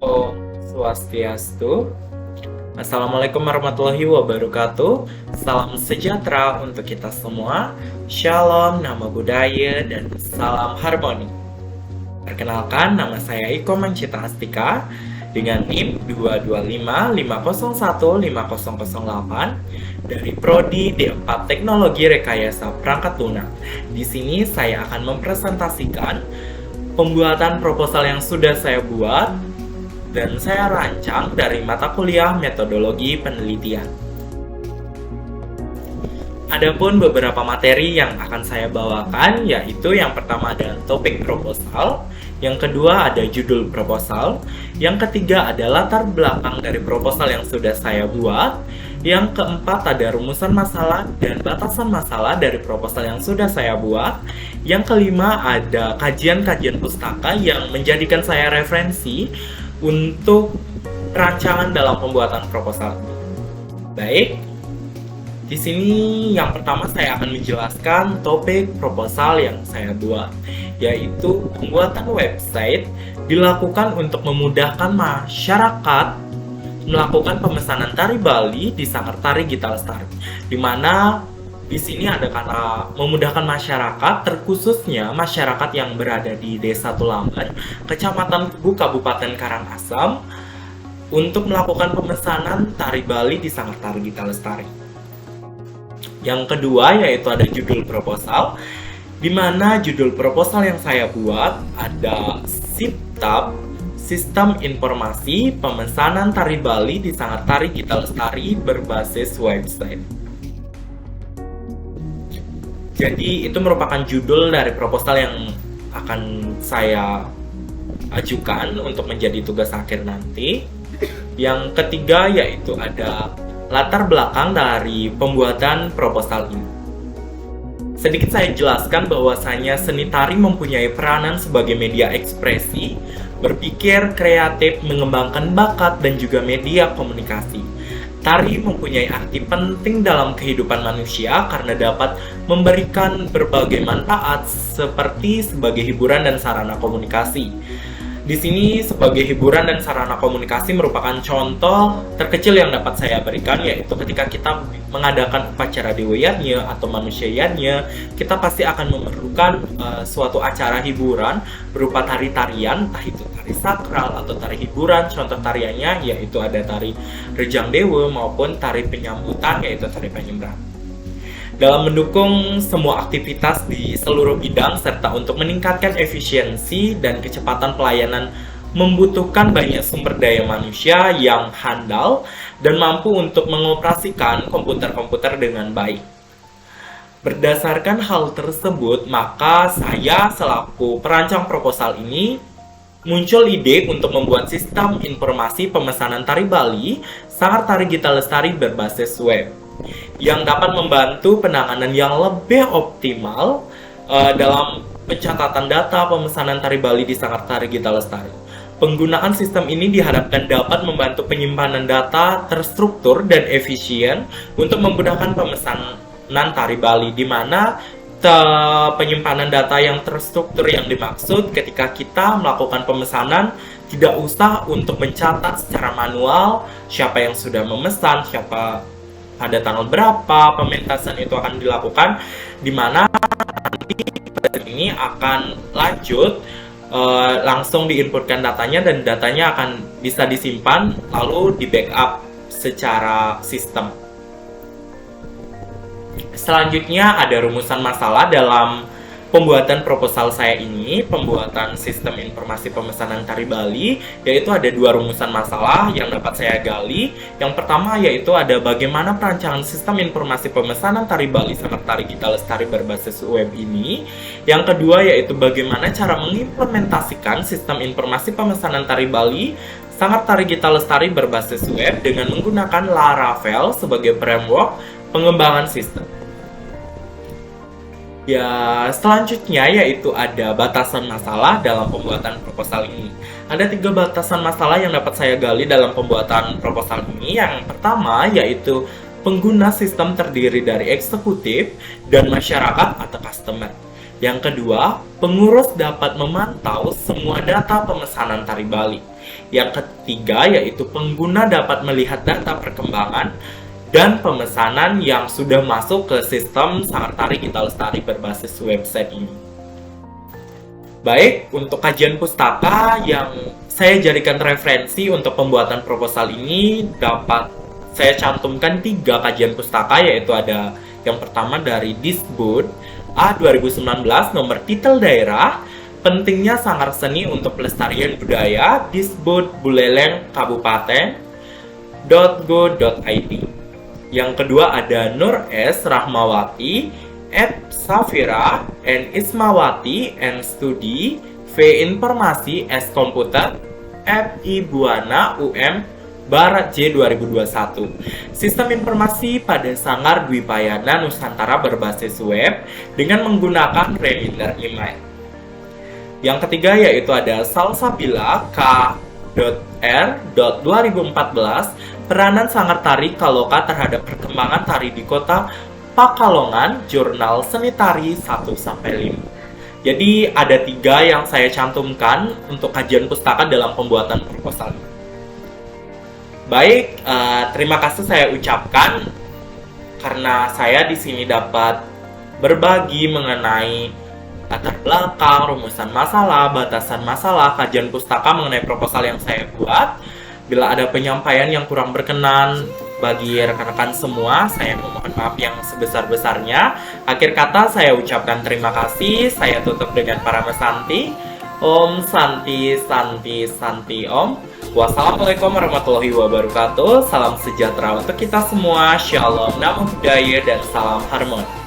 Om Swastiastu. Assalamualaikum warahmatullahi wabarakatuh. Salam sejahtera untuk kita semua. Shalom, nama budaya, dan salam harmoni. Perkenalkan, nama saya Iko Mancita Astika dengan NIM 225501508 dari Prodi D4 Teknologi Rekayasa Perangkat Lunak. Di sini saya akan mempresentasikan pembuatan proposal yang sudah saya buat dan saya rancang dari mata kuliah metodologi penelitian. Adapun beberapa materi yang akan saya bawakan, yaitu yang pertama ada topik proposal, yang kedua ada judul proposal, yang ketiga ada latar belakang dari proposal yang sudah saya buat, yang keempat ada rumusan masalah dan batasan masalah dari proposal yang sudah saya buat, yang kelima ada kajian-kajian pustaka yang menjadikan saya referensi untuk rancangan dalam pembuatan proposal. Baik, di sini yang pertama saya akan menjelaskan topik proposal yang saya buat, yaitu pembuatan website dilakukan untuk memudahkan masyarakat melakukan pemesanan tari Bali di Sanggar Tari Gita Lestari, di mana di sini ada kata memudahkan masyarakat, terkhususnya masyarakat yang berada di Desa Tulamban, Kecamatan Kubu, Kabupaten Karangasem, untuk melakukan pemesanan tari Bali di Sanggar Tari Gita Lestari. Yang kedua yaitu ada judul proposal, di mana judul proposal yang saya buat ada SIPTAP, Sistem Informasi Pemesanan Tari Bali di Sanggar Tari Gita Lestari berbasis website. Jadi itu merupakan judul dari proposal yang akan saya ajukan untuk menjadi tugas akhir nanti. Yang ketiga yaitu ada latar belakang dari pembuatan proposal ini. Sedikit saya jelaskan bahwasanya seni tari mempunyai peranan sebagai media ekspresi, berpikir kreatif, mengembangkan bakat, dan juga media komunikasi. Tari mempunyai arti penting dalam kehidupan manusia karena dapat memberikan berbagai manfaat seperti sebagai hiburan dan sarana komunikasi. Di sini sebagai hiburan dan sarana komunikasi merupakan contoh terkecil yang dapat saya berikan, yaitu ketika kita mengadakan upacara dewa yatnya atau manusia yatnya, kita pasti akan memerlukan suatu acara hiburan berupa tari-tarian, entah itu tari sakral atau tari hiburan. Contoh tariannya yaitu ada tari Rejang Dewa maupun tari penyambutan yaitu tari penyembran. Dalam mendukung semua aktivitas di seluruh bidang serta untuk meningkatkan efisiensi dan kecepatan pelayanan membutuhkan banyak sumber daya manusia yang handal dan mampu untuk mengoperasikan komputer-komputer dengan baik. Berdasarkan hal tersebut, maka saya selaku perancang proposal ini muncul ide untuk membuat sistem informasi pemesanan tari Bali Sanggar Tari Gita Lestari berbasis web yang dapat membantu penanganan yang lebih optimal dalam pencatatan data pemesanan tari Bali di Sanggar Tari Gita Lestari. Penggunaan sistem ini diharapkan dapat membantu penyimpanan data terstruktur dan efisien untuk memudahkan pemesanan tari Bali, di mana penyimpanan data yang terstruktur yang dimaksud ketika kita melakukan pemesanan tidak usah untuk mencatat secara manual siapa yang sudah memesan, siapa pada tanggal berapa pementasan itu akan dilakukan, di mana nanti ini akan lanjut langsung diinputkan datanya dan datanya akan bisa disimpan lalu di backup secara sistem. Selanjutnya ada rumusan masalah dalam pembuatan proposal saya ini, pembuatan sistem informasi pemesanan tari Bali, yaitu ada dua rumusan masalah yang dapat saya gali. Yang pertama yaitu ada bagaimana perancangan sistem informasi pemesanan tari Bali Sanggar Tari Gita Lestari berbasis web ini. Yang kedua yaitu bagaimana cara mengimplementasikan sistem informasi pemesanan tari Bali Sanggar Tari Gita Lestari berbasis web dengan menggunakan Laravel sebagai framework pengembangan sistem. Ya, selanjutnya yaitu ada batasan masalah dalam pembuatan proposal ini. Ada 3 batasan masalah yang dapat saya gali dalam pembuatan proposal ini. Yang pertama yaitu pengguna sistem terdiri dari eksekutif dan masyarakat atau customer. Yang kedua, pengurus dapat memantau semua data pemesanan tari Bali. Yang ketiga, yaitu pengguna dapat melihat data perkembangan dan pemesanan yang sudah masuk ke sistem Sanggar Tari Gita Lestari berbasis website ini. Baik, untuk kajian pustaka yang saya jadikan referensi untuk pembuatan proposal ini dapat saya cantumkan 3 kajian pustaka, yaitu ada yang pertama dari Disbud A 2019 nomor titel daerah pentingnya sanggar seni untuk pelestarian budaya Disbud Buleleng Kabupaten .go.id. Yang kedua ada Nur S Rahmawati F Safira N Ismawati N Studi V Informasi S Komputer F I Buana UM Barat J 2021. Sistem informasi pada Sanggar Dwipayana Nusantara berbasis web dengan menggunakan reminder email. Yang ketiga yaitu ada Salsabila K.R. 2014 peranan Sanggar Tari Kaloka terhadap perkembangan tari di Kota Pakalongan, Jurnal Seni Tari 1-5. Jadi ada 3 yang saya cantumkan untuk kajian pustaka dalam pembuatan proposal ini. Baik, terima kasih saya ucapkan karena saya di sini dapat berbagi mengenai latar belakang, rumusan masalah, batasan masalah, kajian pustaka mengenai proposal yang saya buat. Bila ada penyampaian yang kurang berkenan bagi rekan-rekan semua, saya memohon maaf yang sebesar-besarnya. Akhir kata saya ucapkan terima kasih. Saya tutup dengan Paramesanti. Om Santi Santi Santi Om. Wassalamualaikum warahmatullahi wabarakatuh. Salam sejahtera untuk kita semua. Shalom, namo buddhaya, dan salam harmoni.